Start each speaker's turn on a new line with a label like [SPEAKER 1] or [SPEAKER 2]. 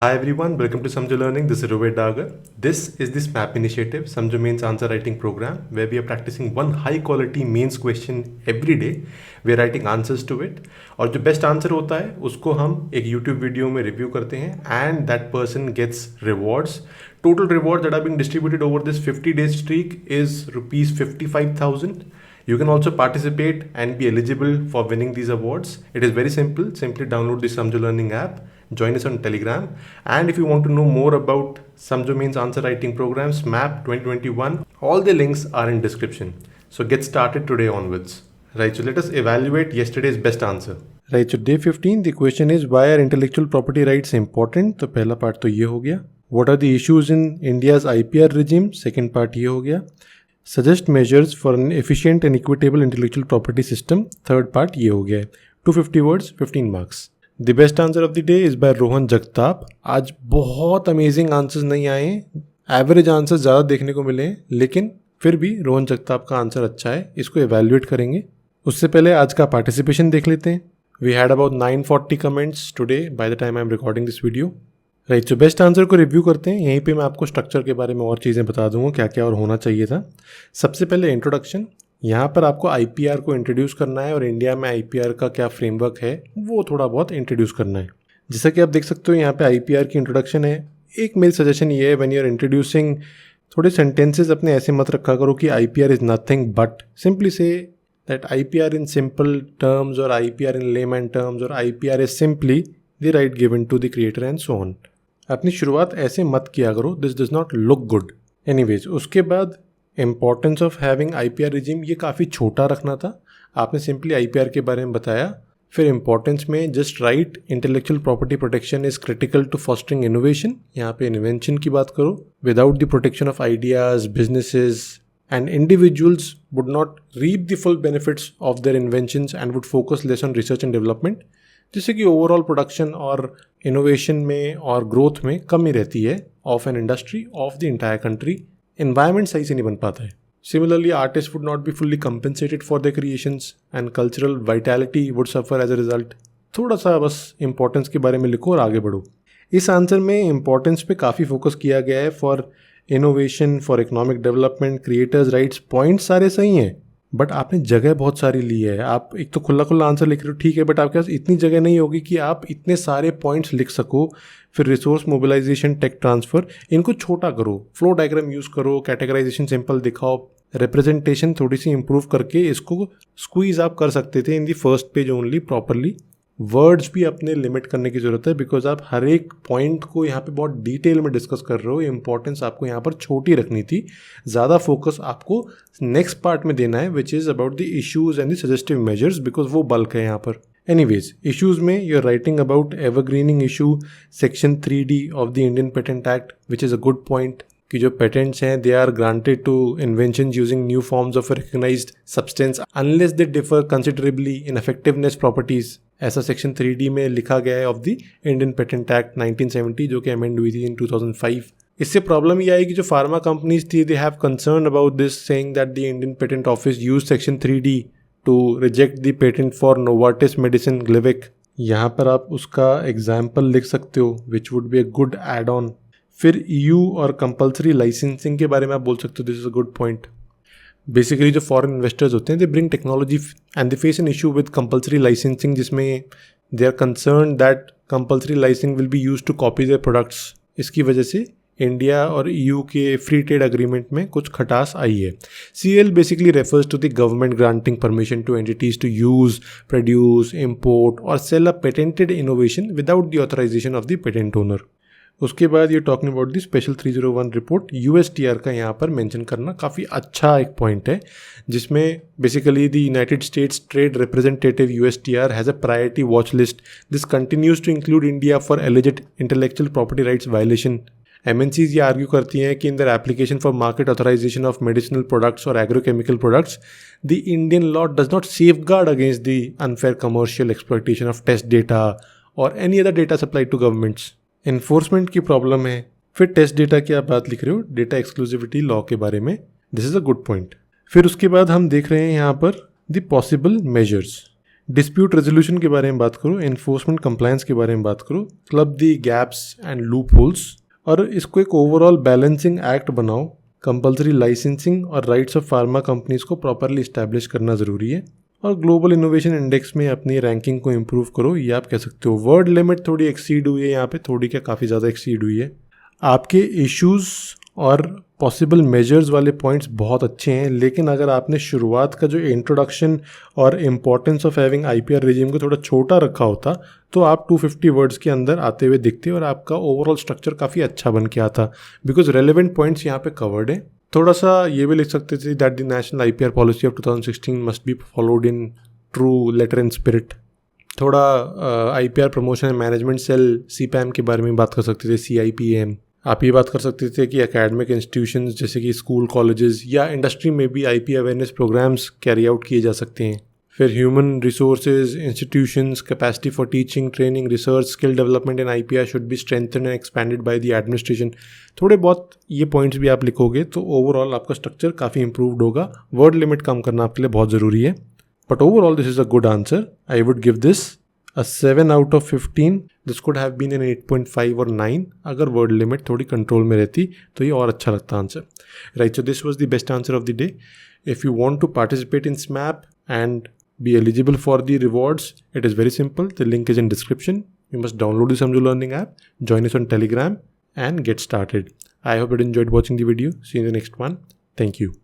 [SPEAKER 1] Hi everyone, welcome to Samjo Learning. This is Rohit Dagar. This is the SMAP initiative, Samjo Mains Answer Writing Program, where we are practicing one high quality mains question every day. We are writing answers to it. और जो best answer होता है उसको हम एक YouTube video में review करते हैं and that person gets rewards. Total rewards that are being distributed over this 50 days streak is rupees 55,000. You can also participate and be eligible for winning these awards. It is very simple. Simply download the Samjo Learning app. Join us on Telegram, and if you want to know more about Samjo Mains Answer Writing Program SMAP 2021, all the links are in description. So get started today onwards. Right, so let us evaluate yesterday's best answer. Right, so day 15, the question is why are intellectual property rights important? तो पहला part तो ये हो गया. What are the issues in India's IPR regime? Second part ये हो गया. Suggest measures for an efficient and equitable intellectual property system. Third part ये हो गया है. 250 words, 15 marks. The best answer of the day is by Rohan Jagtap. आज बहुत amazing answers नहीं आए, एवरेज आंसर्स ज़्यादा देखने को मिले, लेकिन फिर भी रोहन जगताप का आंसर अच्छा है. इसको एवेल्युएट करेंगे. उससे पहले आज का पार्टिसिपेशन देख लेते हैं. We had about 940 comments today by the time I am recording this video. Right, so best answer को रिव्यू करते हैं. यहीं पे मैं आपको स्ट्रक्चर के बारे में और चीज़ें बता दूंगा क्या क्या और होना चाहिए था. सबसे पहले इंट्रोडक्शन. यहाँ पर आपको आईपीआर को इंट्रोड्यूस करना है और इंडिया में आईपीआर का क्या फ्रेमवर्क है वो थोड़ा बहुत इंट्रोड्यूस करना है. जैसा कि आप देख सकते हो यहाँ पे आईपीआर की इंट्रोडक्शन है. एक मेरी सजेशन ये है, व्हेन यू आर इंट्रोड्यूसिंग थोड़े सेंटेंसेस अपने ऐसे मत रखा करो कि IPR is nothing but. Simply say that IPR in simple terms और आईपीआर इन लेमैन टर्म्स और IPR is simply the right given to the creator and so on. अपनी शुरुआत ऐसे मत किया करो, this does not look good. Anyways, उसके बाद importance of having IPR regime, ये काफ़ी छोटा रखना था. आपने सिंपली आईपीआर के बारे में बताया. फिर इंपॉर्टेंस में just write intellectual property protection is critical to fostering innovation. यहाँ पे इन्वेंशन की बात करो. Without the protection of ideas, businesses and individuals would not reap the full benefits of their inventions and would focus less on research and development, जिससे कि overall production और innovation में और ग्रोथ में कमी रहती है of an industry, of the entire country. Environment सही से नहीं बन पाता है. Similarly artist would not be fully compensated for their creations and cultural vitality would suffer as a result. थोड़ा सा बस इंपॉर्टेंस के बारे में लिखो और आगे बढ़ो. इस आंसर में इंपॉर्टेंस पे काफ़ी फोकस किया गया है. For innovation, for economic development, creators rights, point सारे सही हैं, बट आपने जगह बहुत सारी ली है. आप एक तो खुला खुला आंसर लिख रहे हो, ठीक है, बट आपके पास इतनी जगह नहीं होगी कि आप इतने सारे पॉइंट्स लिख सको. फिर रिसोर्स मोबिलाइजेशन, टेक ट्रांसफ़र, इनको छोटा करो. फ्लो डायग्राम यूज़ करो, कैटेगराइजेशन सिंपल दिखाओ, रिप्रेजेंटेशन थोड़ी सी इंप्रूव करके इसको स्क्वीज आप कर सकते थे in the first page only properly. Words भी अपने लिमिट करने की ज़रूरत है, बिकॉज आप हर एक पॉइंट को यहाँ पे बहुत डिटेल में डिस्कस कर रहे हो. इंपॉर्टेंस आपको यहाँ पर छोटी रखनी थी. ज़्यादा फोकस आपको नेक्स्ट पार्ट में देना है, which is about the issues and the suggestive measures, because वो बल्क है यहाँ पर. एनीवेज, इश्यूज में you are writing about evergreening issue, section 3D of the Indian patent act, which is a good point कि जो patents हैं they are granted to inventions using new forms of recognised substance unless they differ considerably in effectiveness properties. ऐसा section 3D में लिखा गया है of the Indian patent act 1970, जो कि अमेंड हुई थी इन 2005. इससे प्रॉब्लम ये आई कि जो फार्मा कंपनीज थी they have concern about this, saying that the Indian patent office use section 3D to reject the patent for Novartis medicine Glivec. यहाँ पर आप उसका एग्जाम्पल लिख सकते हो, which would be a good add on. फिर EU और compulsory licensing के बारे में आप बोल सकते हो, this is a good point. Basically जो फॉरेन इन्वेस्टर्स होते हैं they bring technology and they face N issue with compulsory licensing, जिसमें they are concern that compulsory licensing will be use to copy their products. इसकी वजह से India और EU के free trade agreement में कुछ खटास आई है. CL basically refers to the government granting permission to entities to use, produce, import और sell a patented innovation without the authorisation of the patent owner. उसके बाद ये talking about the special 301 report, USTR का यहाँ पर mention करना काफ़ी अच्छा एक पॉइंट है, जिसमें basically the United States trade representative USTR has a priority watch list. This continues to include India for alleged intellectual property rights violation. MNCs ये आर्ग्यू करती हैं कि in their application for market authorisation of medicinal products और agrochemical products the Indian law does not safeguard against the unfair commercial exploitation of test data और any other data supply to governments. Enforcement की problem है. फिर test data की आप बात लिख रहे हो, डेटा एक्सक्लूसिविटी लॉ के बारे में, this is a good point. फिर उसके बाद हम देख रहे हैं यहाँ पर the possible measures. Dispute resolution के बारे में बात करो, इन्फोर्समेंट कंप्लायंस के बारे में बात करो, club the gaps and loop holes, और इसको एक ओवरऑल बैलेंसिंग एक्ट बनाओ। कंपल्सरी लाइसेंसिंग और राइट्स ऑफ फार्मा कंपनीज को प्रॉपरली इस्टेब्लिश करना ज़रूरी है, और ग्लोबल इनोवेशन इंडेक्स में अपनी रैंकिंग को इम्प्रूव करो, ये आप कह सकते हो। वर्ड लिमिट थोड़ी एक्सीड हुई है यहाँ पे, थोड़ी क्या काफ़ी ज़्यादा एक्सीड हुई है। आपके इश्यूज़ और पॉसिबल मेजर्स वाले पॉइंट्स बहुत अच्छे हैं, लेकिन अगर आपने शुरुआत का जो इंट्रोडक्शन और importance of having IPR regime को थोड़ा छोटा रखा होता तो आप 250 वर्ड्स के अंदर आते हुए दिखते और आपका ओवरऑल स्ट्रक्चर काफ़ी अच्छा बन के आता, बिकॉज रेलेवेंट पॉइंट्स यहाँ पे कवर्ड है। थोड़ा सा ये भी लिख सकते थे that the national IPR policy of 2016 must be followed in true letter and spirit. थोड़ा IPR promotion and management cell CIPAM के बारे में बात कर सकते थे, CIPAM। आप ये बात कर सकते थे कि एकेडमिक इंस्टीट्यूशंस जैसे कि स्कूल, कॉलेजेस या इंडस्ट्री में भी IP awareness programmes carry out किए जा सकते हैं। फिर human resources institutions, capacity for teaching, training, research, skill development in IPR should be strengthen and expanded by the administration. थोड़े बहुत ये पॉइंट्स भी आप लिखोगे तो ओवरऑल आपका स्ट्रक्चर काफ़ी इंप्रूव्ड होगा। वर्ड लिमिट कम करना आपके लिए बहुत ज़रूरी है, but overall this is a good answer. I would give this a 7 out of 15. This could have been an 8.5 or 9 अगर वर्ड लिमिट थोड़ी कंट्रोल में रहती तो ये और अच्छा लगता answer, right. So this was the best answer of the day. If you want to participate in SMAP and be eligible for the rewards, it is very simple. The link is in description. You must download the Samjho Learning app, join us on Telegram and get started. I hope you enjoyed watching the video. See you in the next one. Thank you.